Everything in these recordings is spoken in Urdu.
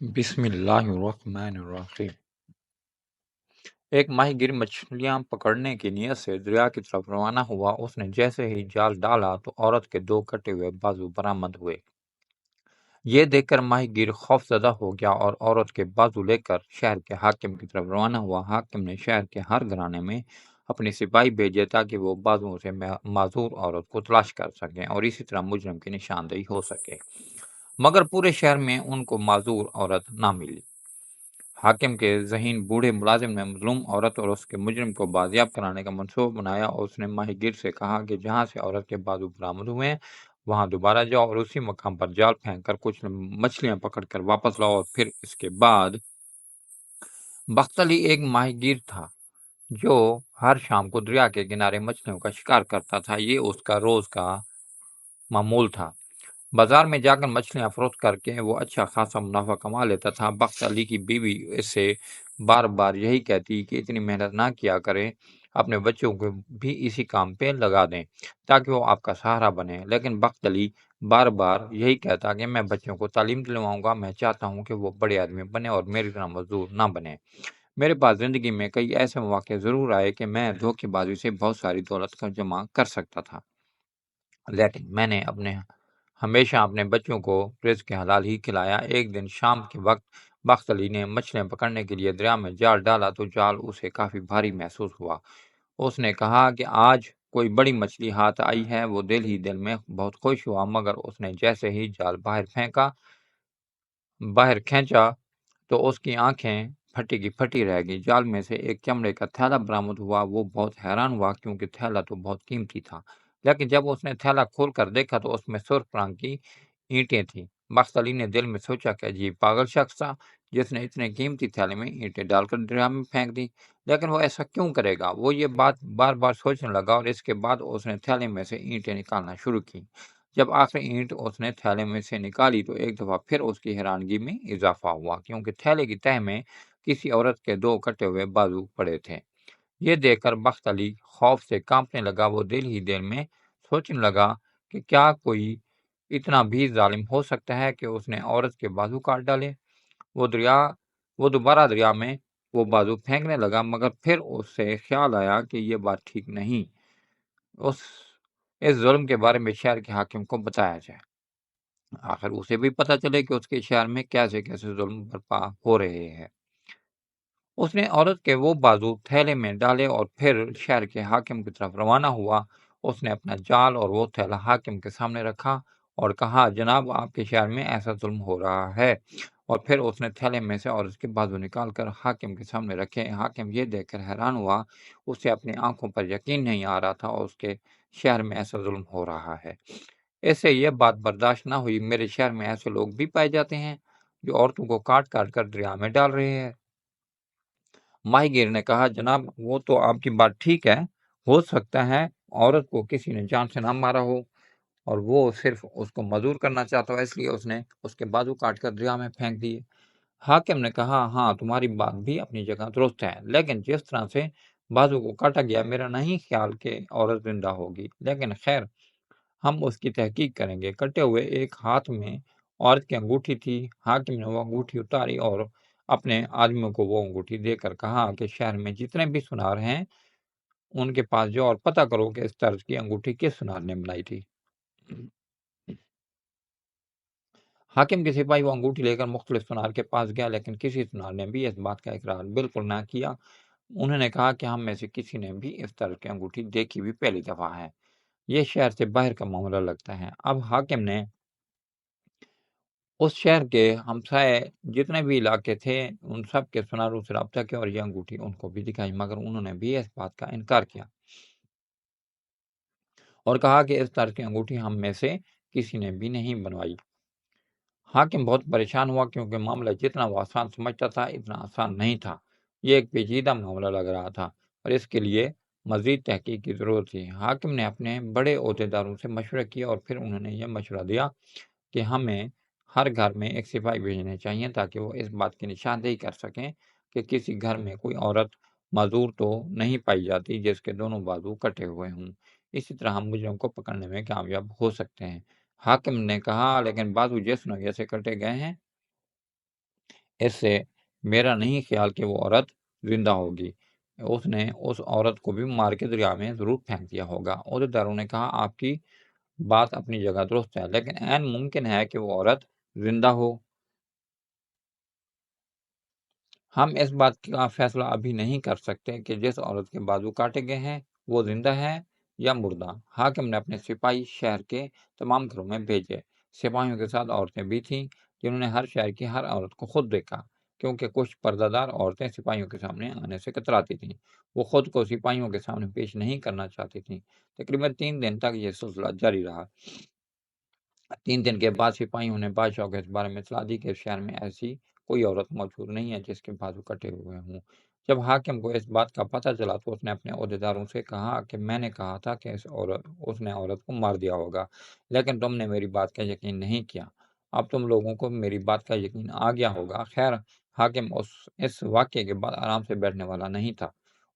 بسم اللہ الرحمن الرحیم۔ ایک ماہی گیر مچھلیاں پکڑنے کی نیت سے دریا کی طرف روانہ ہوا۔ اس نے جیسے ہی جال ڈالا تو عورت کے 2 کٹے ہوئے بازو برآمد ہوئے۔ یہ دیکھ کر ماہی گیر خوف زدہ ہو گیا اور عورت کے بازو لے کر شہر کے حاکم کی طرف روانہ ہوا۔ حاکم نے شہر کے ہر گھرانے میں اپنے سپاہی بھیجے تاکہ وہ بازوؤں سے معذور عورت کو تلاش کر سکیں اور اسی طرح مجرم کی نشاندہی ہو سکے، مگر پورے شہر میں ان کو معذور عورت نہ ملی۔ حاکم کے ذہین بوڑھے ملازم نے مظلوم عورت اور اس کے مجرم کو بازیاب کرانے کا منصوبہ بنایا اور اس نے ماہی گیر سے کہا کہ جہاں سے عورت کے بازو برآمد ہوئے ہیں وہاں دوبارہ جاؤ اور اسی مقام پر جال پھینک کر کچھ مچھلیاں پکڑ کر واپس لاؤ۔ اور پھر اس کے بعد بخت علی ایک ماہی گیر تھا جو ہر شام کو دریا کے کنارے مچھلیوں کا شکار کرتا تھا۔ یہ اس کا روز کا معمول تھا۔ بازار میں جا کر مچھلیاں فروخت کر کے وہ اچھا خاصا منافع کما لیتا تھا۔ بخت علی کی بیوی اس سے بار بار یہی کہتی کہ اتنی محنت نہ کیا کریں، اپنے بچوں کو بھی اسی کام پہ لگا دیں تاکہ وہ آپ کا سہارا بنے، لیکن بخت علی بار بار یہی کہتا کہ میں بچوں کو تعلیم دلواؤں گا، میں چاہتا ہوں کہ وہ بڑے آدمی بنے اور میری طرح مزدور نہ بنے۔ میرے پاس زندگی میں کئی ایسے مواقع ضرور آئے کہ میں دھوکے بازی سے بہت ساری دولت کا جمع کر سکتا تھا، لیکن میں نے ہمیشہ اپنے بچوں کو رزق حلال ہی کھلایا۔ ایک دن شام کے وقت بخت علی نے مچھلیاں پکڑنے کے لیے دریا میں جال ڈالا تو جال اسے کافی بھاری محسوس ہوا۔ اس نے کہا کہ آج کوئی بڑی مچھلی ہاتھ آئی ہے۔ وہ دل ہی دل میں بہت خوش ہوا، مگر اس نے جیسے ہی جال باہر کھینچا تو اس کی آنکھیں پھٹی کی پھٹی رہ گئی۔ جال میں سے ایک چمڑے کا تھیلا برآمد ہوا۔ وہ بہت حیران ہوا کیونکہ تھیلا تو بہت قیمتی تھا، لیکن جب اس نے تھیلا کھول کر دیکھا تو اس میں سرخ رنگ کی اینٹیں تھیں۔ بخت علی نے دل میں سوچا کہ عجیب پاگل شخص تھا جس نے اتنے قیمتی تھیلے میں اینٹیں ڈال کر دریا میں پھینک دی، لیکن وہ ایسا کیوں کرے گا؟ وہ یہ بات بار بار سوچنے لگا اور اس کے بعد اس نے تھیلے میں سے اینٹیں نکالنا شروع کی۔ جب آخری اینٹ اس نے تھیلے میں سے نکالی تو ایک دفعہ پھر اس کی حیرانگی میں اضافہ ہوا کیونکہ تھیلے کی تہہ میں کسی عورت کے 2 کٹے ہوئے بازو پڑے تھے۔ یہ دیکھ کر بخت علی خوف سے کانپنے لگا۔ وہ دل ہی دل میں سوچنے لگا کہ کیا کوئی اتنا بھی ظالم ہو سکتا ہے کہ اس نے عورت کے بازو کاٹ ڈالے۔ وہ دوبارہ دریا میں وہ بازو پھینکنے لگا، مگر پھر اس سے خیال آیا کہ یہ بات ٹھیک نہیں، اس ظلم کے بارے میں شہر کے حاکم کو بتایا جائے، آخر اسے بھی پتہ چلے کہ اس کے شہر میں کیسے کیسے ظلم برپا ہو رہے ہیں۔ اس نے عورت کے وہ بازو تھیلے میں ڈالے اور پھر شہر کے حاکم کی طرف روانہ ہوا۔ اس نے اپنا جال اور وہ تھیلا حاکم کے سامنے رکھا اور کہا، جناب آپ کے شہر میں ایسا ظلم ہو رہا ہے، اور پھر اس نے تھیلے میں سے عورت کے بازو نکال کر حاکم کے سامنے رکھے۔ حاکم یہ دیکھ کر حیران ہوا، اسے اپنی آنکھوں پر یقین نہیں آ رہا تھا اور اس کے شہر میں ایسا ظلم ہو رہا ہے۔ اس سے یہ بات برداشت نہ ہوئی، میرے شہر میں ایسے لوگ بھی پائے جاتے ہیں جو عورتوں کو کاٹ کاٹ کر دریا میں ڈال رہے ہیں۔ ماہی گیر نے کہا، جناب وہ تو آپ کی بات ٹھیک ہے، ہو سکتا ہے عورت کو کسی نے جان سے نہ مارا ہو اور وہ صرف اس کو مزدور کرنا چاہتا ہو، اس لیے اس نے اس کے بازو کاٹ کر دریا میں پھینک دیے۔ حاکم نے کہا، ہاں تمہاری بات بھی اپنی جگہ درست ہے، لیکن جس طرح سے بازو کو کاٹا گیا میرا نہیں خیال کہ عورت زندہ ہوگی، لیکن خیر ہم اس کی تحقیق کریں گے۔ کٹے ہوئے ایک ہاتھ میں عورت کی انگوٹھی تھی۔ حاکم نے وہ انگوٹھی اتاری اور اپنے آدمیوں کو وہ انگوٹھی دے کر کہا کہ شہر میں جتنے بھی سنار ہیں ان کے پاس جاؤ اور پتہ کرو کہ اس طرز کی انگوٹھی کس سنار نے بنائی تھی۔ حاکم کے سپاہی وہ انگوٹھی لے کر مختلف سنار کے پاس گیا، لیکن کسی سنار نے بھی اس بات کا اقرار بالکل نہ کیا۔ انہوں نے کہا کہ ہم میں سے کسی نے بھی اس طرح کی انگوٹھی دیکھی بھی پہلی دفعہ ہے، یہ شہر سے باہر کا معاملہ لگتا ہے۔ اب حاکم نے اس شہر کے ہمسائے جتنے بھی علاقے تھے ان سب کے سناروں سے رابطہ کیا اور یہ انگوٹھی ان کو بھی دکھائی، مگر انہوں نے بھی اس بات کا انکار کیا اور کہا کہ اس طرح کی انگوٹھی ہم میں سے کسی نے بھی نہیں بنوائی۔ حاکم بہت پریشان ہوا کیونکہ معاملہ جتنا وہ آسان سمجھتا تھا اتنا آسان نہیں تھا، یہ ایک پیچیدہ معاملہ لگ رہا تھا اور اس کے لیے مزید تحقیق کی ضرورت تھی۔ حاکم نے اپنے بڑے عہدیداروں سے مشورہ کیا اور پھر انہوں نے یہ مشورہ دیا کہ ہمیں ہر گھر میں ایک سپاہی بھیجنے چاہیے تاکہ وہ اس بات کی نشاندہی کر سکیں کہ کسی گھر میں کوئی عورت معذور تو نہیں پائی جاتی جس کے دونوں بازو کٹے ہوئے ہوں، اسی طرح ہم مجرم کو پکڑنے میں کامیاب ہو سکتے ہیں۔ حاکم نے کہا، لیکن بازو جس نوعیت سے کٹے گئے ہیں اس سے میرا نہیں خیال کہ وہ عورت زندہ ہوگی، اس نے اس عورت کو بھی مار کے دریا میں ضرور پھینک دیا ہوگا۔ عہدیداروں نے کہا آپ کی بات اپنی جگہ درست ہے، لیکن عین ممکن ہے کہ وہ عورت زندہ ہو۔ ہم اس بات کا فیصلہ ابھی نہیں کر سکتے کہ جس عورت کے بازو کاٹے گئے ہیں وہ زندہ ہے یا مردہ۔ حاکم نے اپنے سپاہی شہر کے تمام گھروں میں بھیجے۔ سپاہیوں کے ساتھ عورتیں بھی تھیں جنہوں نے ہر شہر کی ہر عورت کو خود دیکھا، کیونکہ کچھ پردہ دار عورتیں سپاہیوں کے سامنے آنے سے کتراتی تھیں، وہ خود کو سپاہیوں کے سامنے پیش نہیں کرنا چاہتی تھیں۔ تقریباً 3 دن تک یہ سلسلہ جاری رہا۔ 3 دن کے بعد سپاہیوں نے بادشاہ کو اس بارے میں اطلاع دی کہ شہر میں ایسی کوئی عورت موجود نہیں ہے جس کے بازو کٹے ہوئے ہوں۔ جب حاکم کو اس بات کا پتہ چلا تو اس نے اپنے عہدیداروں سے کہا کہ میں نے کہا تھا کہ اس نے عورت کو مار دیا ہوگا، لیکن تم نے میری بات کا یقین نہیں کیا۔ اب تم لوگوں کو میری بات کا یقین آ گیا ہوگا۔ خیر، حاکم اس واقعے کے بعد آرام سے بیٹھنے والا نہیں تھا۔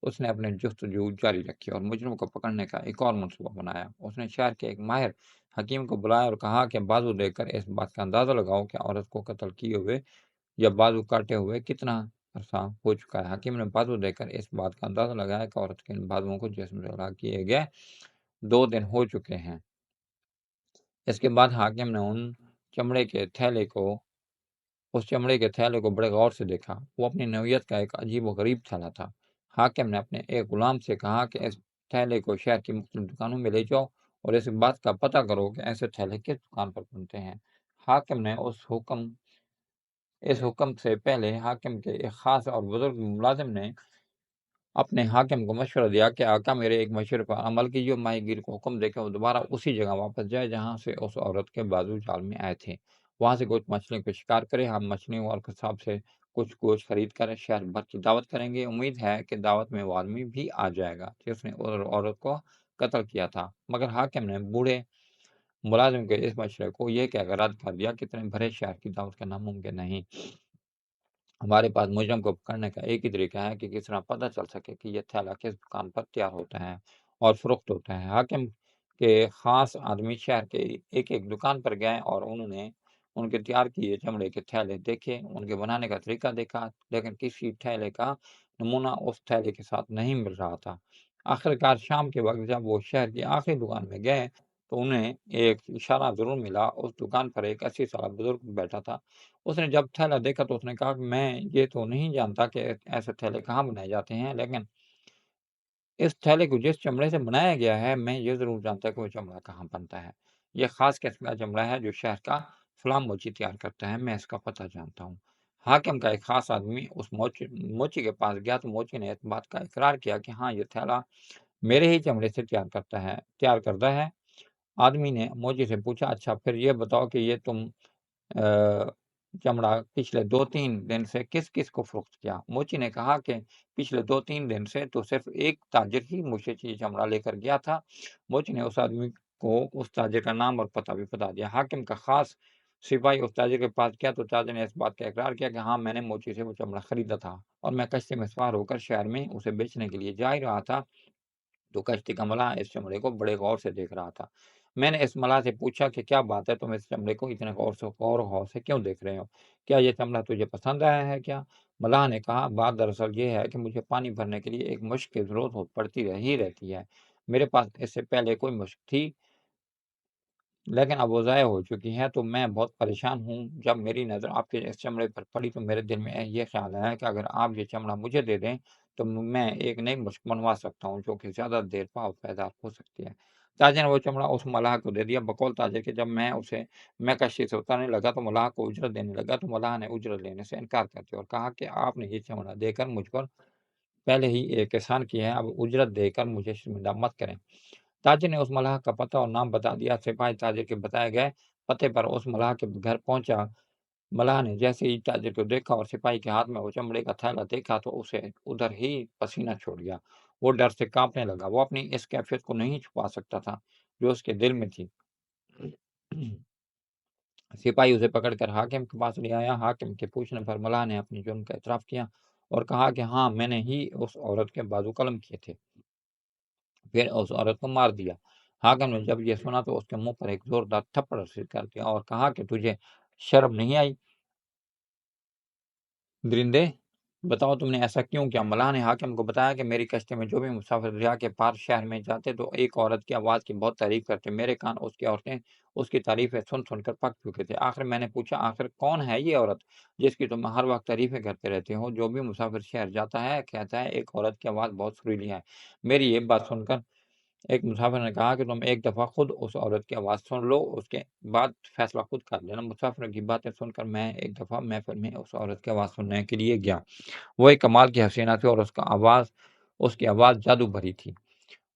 اس نے اپنے جستجو جاری رکھی اور مجرم کو پکڑنے کا ایک اور منصوبہ بنایا۔ اس نے شہر کے ایک ماہر حکیم کو بلایا اور کہا کہ بازو دیکھ کر اس بات کا اندازہ لگاؤ کہ عورت کو قتل کیے ہوئے یا بازو کاٹے ہوئے کتنا عرصہ ہو چکا ہے۔ حکیم نے بازو دیکھ کر اس بات کا اندازہ لگایا کہ عورت کے ان بازوؤں کو جسم سے الگ کیے گئے 2 دن ہو چکے ہیں۔ اس کے بعد حاکم نے اس چمڑے کے تھیلے کو بڑے غور سے دیکھا۔ وہ اپنی نوعیت کا ایک عجیب و غریب تھیلا تھا۔ حاکم نے اپنے ایک غلام سے کہا کہ اس تھیلے کو شہر کی مختلف دکانوں میں لے جاؤ اور اس بات کا پتہ کرو کہ ایسے تھیلے کس دکان پر بنتے ہیں۔ حاکم نے اس حکم سے پہلے حاکم کے ایک خاص اور بزرگ ملازم نے اپنے حاکم کو مشورہ دیا کہ آقا میرے ایک مشورے پر عمل کیجیے، ماہی گیر کو حکم دے کہ وہ دوبارہ اسی جگہ واپس جائے جہاں سے اس عورت کے بازو جال میں آئے تھے، وہاں سے کچھ مچھلیوں کو شکار کرے۔ ہم مچھلیوں اور قصاب سے کچھ گوشت خرید کر شہر بھر کی دعوت کریں گے، امید ہے کہ دعوت میں وہ آدمی بھی آ جائے گا جس نے عورت کو قتل کیا تھا۔ مگر حاکم نے بوڑھے ملازم کے اس مشورے کو یہ کہہ کر رد کر دیا کہ اتنے بھرے شہر کی دعوت کرنا ممکن نہیں، ہمارے پاس مجرم کو پکڑنے کا ایک ہی طریقہ ہے کہ کس طرح پتہ چل سکے کہ یہ تھیلا کس دکان پر تیار ہوتا ہے اور فروخت ہوتا ہے۔ حاکم کے خاص آدمی شہر کے ایک ایک دکان پر گئے اور انہوں نے ان کے تیار کیے چمڑے کے تھیلے دیکھے، ان کے بنانے کا طریقہ دیکھا، لیکن کسی تھیلے کا نمونہ اس تھیلے کے ساتھ نہیں مل رہا تھا۔ آخرکار شام کے وقت جب وہ شہر کی آخری دکان میں گئے تو انہیں ایک اشارہ ضرور ملا۔ اس دکان پر ایک 80 سالہ بزرگ بیٹھا تھا۔ اس نے جب تھیلا دیکھا تو اس نے کہا کہ میں یہ تو نہیں جانتا کہ ایسے تھیلے کہاں بنائے جاتے ہیں، لیکن اس تھیلے کو جس چمڑے سے بنایا گیا ہے میں یہ ضرور جانتا کہ وہ چمڑا کہاں بنتا ہے۔ یہ خاص قسم کا چمڑا ہے جو شہر کا فلاں موچی تیار کرتا ہے، میں اس کا پتہ جانتا ہوں۔ حاکم کا ایک خاص آدمی اس موچی کے پاس گیا تو موچی نے اس بات کا اقرار کیا کہ ہاں یہ تھیلا میرے ہی چمڑے سے تیار کردہ ہے۔ آدمی نے موچی سے پوچھا اچھا پھر یہ بتاؤ کہ یہ تم چمڑا پچھلے 2-3 دن سے کس کس کو فروخت کیا؟ موچی نے کہا کہ پچھلے 2-3 دن سے تو صرف ایک تاجر ہی مجھ سے یہ چمڑا لے کر گیا تھا۔ موچی نے اس آدمی کو اس تاجر کا نام اور پتہ بھی بتا دیا۔ حاکم کا خاص سپاہی اس تاجر کے پاس گیا تو تاجر نے اس بات کا اقرار کیا کہ ہاں میں نے موچی سے وہ چمڑا خریدا تھا اور میں کشتی میں سوار ہو کر شہر میں اسے بیچنے کے لیے جا ہی رہا تھا تو کشتی کا ملاح اس چمڑے کو بڑے غور سے دیکھ رہا تھا۔ میں نے اس ملاح سے پوچھا کہ کیا بات ہے، تم اس چمڑے کو اتنے غور سے کیوں دیکھ رہے ہو؟ کیا یہ چمڑا تجھے پسند آیا ہے کیا؟ ملاح نے کہا بات دراصل یہ ہے کہ مجھے پانی بھرنے کے لیے ایک مشک کی ضرورت پڑتی ہی رہتی ہے۔ میرے پاس اس سے پہلے کوئی مشک تھی لیکن اب وہ ضائع ہو چکی ہے تو میں بہت پریشان ہوں۔ جب میری نظر آپ کے اس چمڑے پر پڑی تو میرے دل میں یہ خیال آیا کہ اگر آپ یہ چمڑا مجھے دے دیں تو میں ایک نئی مشک بنوا سکتا ہوں جو کہ زیادہ دیر پیدار ہو سکتی ہے۔ تاجر نے وہ چمڑا اس ملاح کو دے دیا۔ بقول تاجر کے جب میں کشتی سے اترنے لگا تو ملاح کو اجرت دینے لگا تو ملاح نے اجرت لینے سے انکار کر دیا اور کہا کہ آپ نے یہ چمڑا دے کر مجھ پر پہلے ہی ایک احسان کیا ہے، اب اجرت دے کر مجھے شرمندہ مت کریں۔ تاجر نے اس ملاح کا پتہ اور نام بتا دیا۔ سپاہی تاجر کے بتائے گئے پتے پر اس ملاح کے گھر پہنچا۔ ملاح نے جیسے ہی تاجر کو دیکھا اور سپاہی کے ہاتھ میں وہ چمڑے کا تھیلا دیکھا تو اسے ادھر ہی پسینہ چھوڑ گیا۔ وہ ڈر سے کانپنے لگا، وہ اپنی اس کیفیت کو نہیں چھپا سکتا تھا جو اس کے دل میں تھی۔ سپاہی اسے پکڑ کر حاکم کے پاس لے آیا۔ حاکم کے پوچھنے پر ملاح نے اپنی جرم کا اعتراف کیا اور کہا کہ ہاں میں نے ہی اس عورت کے بازو قلم کیے تھے، پھر اس عورت کو مار دیا۔ حاکم نے جب یہ سنا تو اس کے منہ پر ایک زوردار تھپڑ کر دیا اور کہا کہ تجھے شرم نہیں آئی؟ درندے، بتاؤ تم نے ایسا کیوں کیا؟ ملاح نے حاکم کو بتایا کہ میری کشتی میں جو بھی مسافر دریا کے پار شہر میں جاتے تو ایک عورت کی آواز کی بہت تعریف کرتے، میرے کان اس کی عورتیں اس کی تعریفیں سن سن کر پک چکے تھے۔ آخر میں نے پوچھا، آخر کون ہے یہ عورت جس کی تم ہر وقت تعریفیں کرتے رہتے ہو؟ جو بھی مسافر شہر جاتا ہے کہتا ہے ایک عورت کی آواز بہت سریلی ہے۔ میری یہ بات سن کر ایک مسافر نے کہا کہ تم ایک دفعہ خود اس عورت کی آواز سن لو، اس کے بعد فیصلہ خود کر لینا۔ مسافر کی باتیں سن کر میں ایک دفعہ محفل میں اس عورت کی آواز سننے کے لیے گیا۔ وہ ایک کمال کی حسینہ تھی اور اس کی آواز جادو بھری تھی۔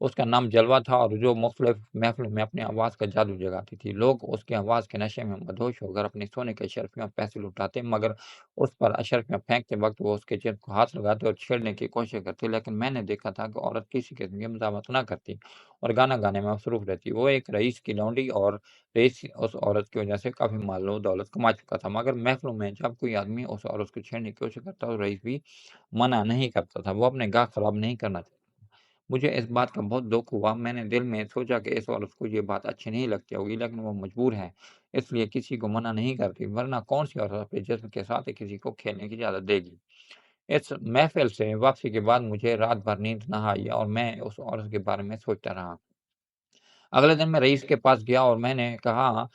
اس کا نام جلوہ تھا اور جو مختلف محفلوں میں اپنی آواز کا جادو جگاتی تھی۔ لوگ اس کی آواز کے نشے میں مدہوش ہو کر اپنے سونے کے اشرفیوں میں پیسے لٹاتے، مگر اس پر اشرفیاں پھینکتے وقت وہ اس کے جسم کو ہاتھ لگاتے اور چھیڑنے کی کوشش کرتے، لیکن میں نے دیکھا تھا کہ عورت کسی قسم کی مزاحمت نہ کرتی اور گانا گانے میں مصروف رہتی۔ وہ ایک رئیس کی لونڈی اور رئیس اس عورت کی وجہ سے کافی مال و دولت کما چکا تھا، مگر محفلوں میں جب کوئی آدمی اس عورت کو چھیڑنے کی کوشش کرتا تو رئیس بھی منع نہیں کرتا تھا، وہ اپنے گاہ خراب نہیں کرنا چاہتا۔ مجھے اس بات کا بہت دکھ ہوا، میں نے دل میں سوچا کہ اس عورت کو یہ بات اچھی نہیں لگتی ہوگی، لیکن وہ مجبور ہے، اس لیے کسی کو منع نہیں کرتی، ورنہ کون سی عورت اپنے جسم کے ساتھ کسی کو کھیلنے کی اجازت دے گی۔ اس محفل سے واپسی کے بعد مجھے رات بھر نیند نہ آئی اور میں اس عورت کے بارے میں سوچتا رہا۔ اگلے دن میں رئیس کے پاس گیا اور میں نے کہا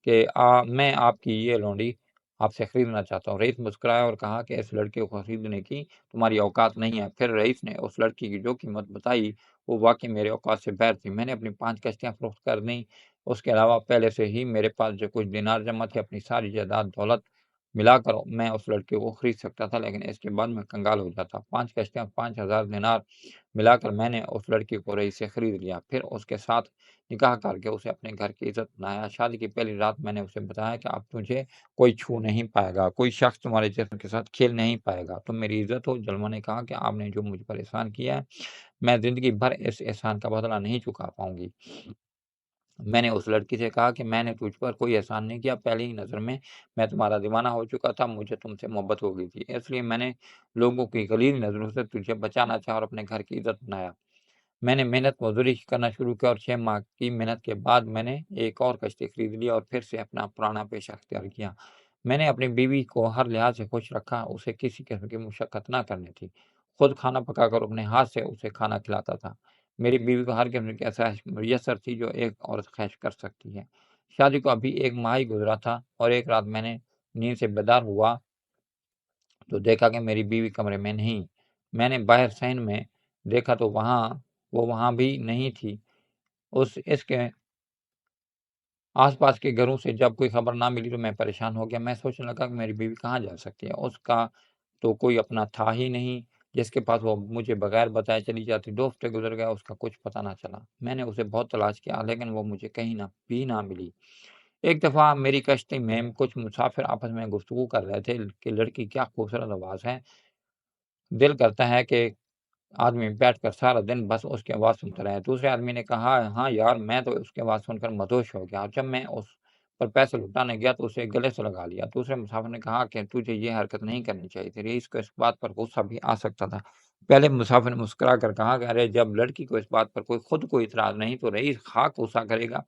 کہ میں آپ کی یہ لونڈی آپ سے خریدنا چاہتا ہوں۔ رئیس مسکرایا اور کہا کہ اس لڑکے کو خریدنے کی تمہاری اوقات نہیں ہے۔ پھر رئیس نے اس لڑکی کی جو قیمت بتائی وہ واقعی میرے اوقات سے باہر تھی۔ میں نے اپنی 5 کشتیاں فروخت کر دیں، اس کے علاوہ پہلے سے ہی میرے پاس جو کچھ دینار جمع تھے، اپنی ساری جائیداد دولت ملا کر میں اس لڑکے کو خرید سکتا تھا، لیکن اس کے بعد میں کنگال ہو جاتا۔ 5 کشتیاں 5,000 دینار ملا کر میں نے اس لڑکی کو رئیس سے خرید لیا، پھر اس کے ساتھ نکاح کر کے اسے اپنے گھر کی عزت بنایا۔ شادی کی پہلی رات میں نے اسے بتایا کہ اب تجھے کوئی چھو نہیں پائے گا، کوئی شخص تمہارے جسم کے ساتھ کھیل نہیں پائے گا، تم میری عزت ہو۔ جلوہ نے کہا کہ آپ نے جو مجھ پر احسان کیا ہے میں زندگی بھر اس احسان کا بدلہ نہیں چکا پاؤں گی۔ میں نے اس لڑکی سے کہا کہ میں نے تجھ پر کوئی احسان نہیں کیا، پہلی ہی نظر میں تمہارا دیوانہ ہو چکا تھا، مجھے تم سے محبت ہو گئی تھی، اس لیے میں نے لوگوں کی غلیظ نظروں سے تجھے بچانا چاہا اور اپنے گھر کی عزت بنایا۔ میں نے محنت مزدوری کرنا شروع کیا اور 6 ماہ کی محنت کے بعد میں نے ایک اور کشتی خرید لی اور پھر سے اپنا پرانا پیشہ اختیار کیا۔ میں نے اپنی بیوی کو ہر لحاظ سے خوش رکھا، اسے کسی قسم کی مشقت نہ کرنی تھی، خود کھانا پکا کر اپنے ہاتھ سے اسے کھانا کھلاتا تھا۔ میری بیوی کو ہر قسم کی آسائش میسر تھی جو ایک عورت خواہش کر سکتی ہے۔ شادی کو ابھی 1 ماہ ہی گزرا تھا اور ایک رات میں نے نیند سے بیدار ہوا تو دیکھا کہ میری بیوی کمرے میں نہیں۔ میں نے باہر صحن میں دیکھا تو وہ وہاں بھی نہیں تھی۔ اس کے آس پاس کے گھروں سے جب کوئی خبر نہ ملی تو میں پریشان ہو گیا۔ میں سوچنے لگا کہ میری بیوی کہاں جا سکتی ہے، اس کا تو کوئی اپنا تھا ہی نہیں جس کے پاس وہ مجھے بغیر بتائے چلی جاتی۔ 2 ہفتے گزر گیا، اس کا کچھ پتہ نہ چلا۔ میں نے اسے بہت تلاش کیا لیکن وہ مجھے کہیں نہ ملی۔ ایک دفعہ میری کشتی میں کچھ مسافر آپس میں گفتگو کر رہے تھے کہ لڑکی کیا خوبصورت آواز ہے، دل کرتا ہے کہ آدمی بیٹھ کر سارا دن بس اس کی آواز سنتا رہے۔ دوسرے آدمی نے کہا، ہاں یار، میں تو اس کی آواز سن کر مدہوش ہو گیا، جب میں اس پر پیسے لٹانے گیا تو اسے گلے سے لگا لیا۔ دوسرے مسافر نے کہا کہ تجھے یہ حرکت نہیں کرنی چاہیے تھی، رئیس کو اس بات پر غصہ بھی آ سکتا تھا۔ پہلے مسافر نے مسکرا کر کہا کہ ارے جب لڑکی کو اس بات پر خود کوئی اعتراض نہیں تو رئیس خاک غصہ کرے گا۔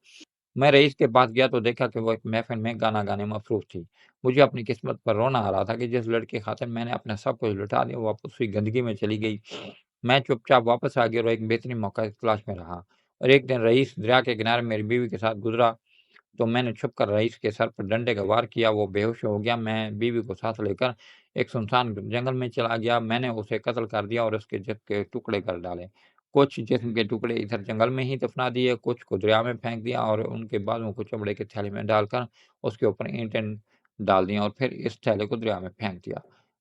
میں رئیس کے پاس گیا تو دیکھا کہ وہ ایک محفل میں گانا گانے میں مصروف تھی۔ مجھے اپنی قسمت پر رونا آ رہا تھا کہ جس لڑکی کی خاطر میں نے اپنا سب کچھ لٹا دیا وہ واپس اسی گندگی میں چلی گئی۔ میں چپ چاپ واپس آ گیا اور ایک بہترین موقع کی تلاش میں رہا، اور ایک دن رئیس دریا کے کنارے میری بیوی کے ساتھ گزرا تو میں نے چھپ کر رئیس کے سر پر ڈنڈے کا وار کیا، وہ بے ہوش ہو گیا۔ میں بیوی کو ساتھ لے کر ایک سنسان جنگل میں چلا گیا، میں نے اسے قتل کر دیا اور اس کے جسم کے ٹکڑے کر ڈالے، کچھ جسم کے ٹکڑے ادھر جنگل میں ہی دفنا دیے، کچھ کو دریا میں پھینک دیا اور ان کے بالوں کو چمڑے کے تھیلے میں ڈال کر اس کے اوپر اینٹیں ڈال دیا اور پھر اس تھیلے کو دریا میں پھینک دیا۔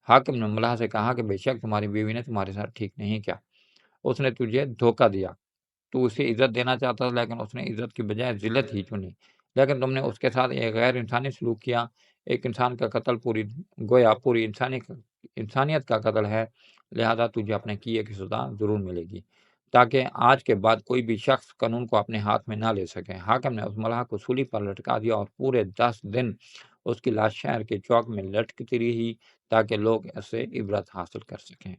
حاکم نے ملاح سے کہا کہ بے شک تمہاری بیوی نے تمہارے ساتھ ٹھیک نہیں کیا، اس نے تجھے دھوکہ دیا، تو اسے عزت دینا چاہتا تھا لیکن اس نے عزت کی بجائے ذلت ہی چنی، لیکن تم نے اس کے ساتھ ایک غیر انسانی سلوک کیا۔ ایک انسان کا قتل پوری انسانیت کا قتل ہے، لہذا تجھے اپنے کیے کی سزا ضرور ملے گی، تاکہ آج کے بعد کوئی بھی شخص قانون کو اپنے ہاتھ میں نہ لے سکے۔ حاکم نے اس ملاح کو سولی پر لٹکا دیا اور پورے 10 دن اس کی لاش شہر کے چوک میں لٹکتی رہی تاکہ لوگ اس سے عبرت حاصل کر سکیں۔